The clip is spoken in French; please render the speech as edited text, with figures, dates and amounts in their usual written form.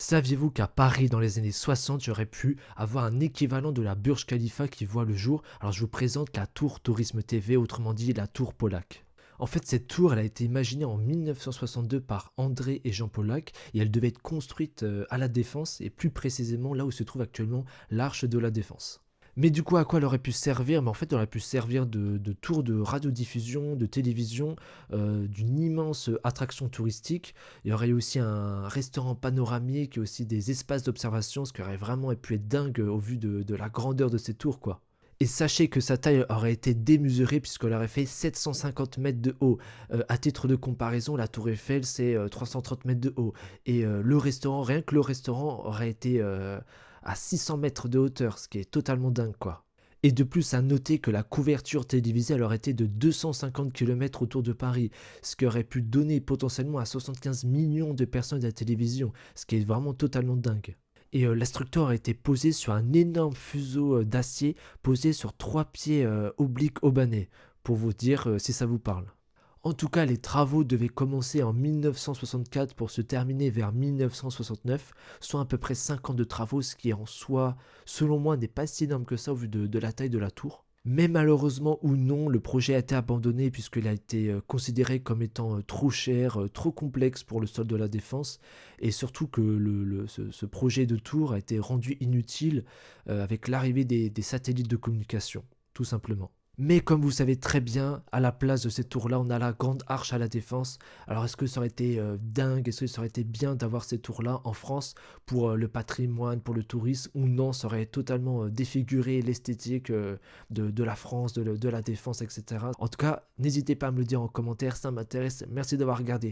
Saviez-vous qu'à Paris, dans les années 60, j'aurais pu avoir un équivalent de la Burj Khalifa qui voit le jour? Alors je vous présente la tour Tourisme TV, autrement dit la tour Pollack. En fait, cette tour, elle a été imaginée en 1962 par André et Jean Pollack et elle devait être construite à la Défense et plus précisément là où se trouve actuellement l'Arche de la Défense. Mais du coup, à quoi elle aurait pu servir? Mais en fait, elle aurait pu servir de tour de radiodiffusion, de télévision, d'une immense attraction touristique. Il y aurait eu aussi un restaurant panoramique et aussi des espaces d'observation, ce qui aurait vraiment pu être dingue au vu de la grandeur de ces tours, quoi. Et sachez que sa taille aurait été démesurée puisqu'elle aurait fait 750 mètres de haut. À titre de comparaison, la tour Eiffel, c'est 330 mètres de haut. Et le restaurant, rien que le restaurant, aurait été à 600 mètres de hauteur, ce qui est totalement dingue, quoi. Et de plus, à noter que la couverture télévisée elle aurait été de 250 km autour de Paris, ce qui aurait pu donner potentiellement à 75 millions de personnes à la télévision, ce qui est vraiment totalement dingue. Et la structure a été posée sur un énorme fuseau d'acier posé sur trois pieds obliques haubanés, pour vous dire si ça vous parle. En tout cas, les travaux devaient commencer en 1964 pour se terminer vers 1969, soit à peu près 5 ans de travaux, ce qui en soi, selon moi, n'est pas si énorme que ça au vu de la taille de la tour. Mais malheureusement ou non, le projet a été abandonné puisqu'il a été considéré comme étant trop cher, trop complexe pour le sol de la défense, et surtout que ce projet de tour a été rendu inutile avec l'arrivée des satellites de communication, tout simplement. Mais comme vous savez très bien, à la place de cette tour-là, on a la grande arche à la défense. Alors est-ce que ça aurait été dingue, est-ce que ça aurait été bien d'avoir ces tours-là en France pour le patrimoine, pour le tourisme, ou non, ça aurait totalement défiguré l'esthétique de la France, de la défense, etc. En tout cas, n'hésitez pas à me le dire en commentaire, ça m'intéresse. Merci d'avoir regardé.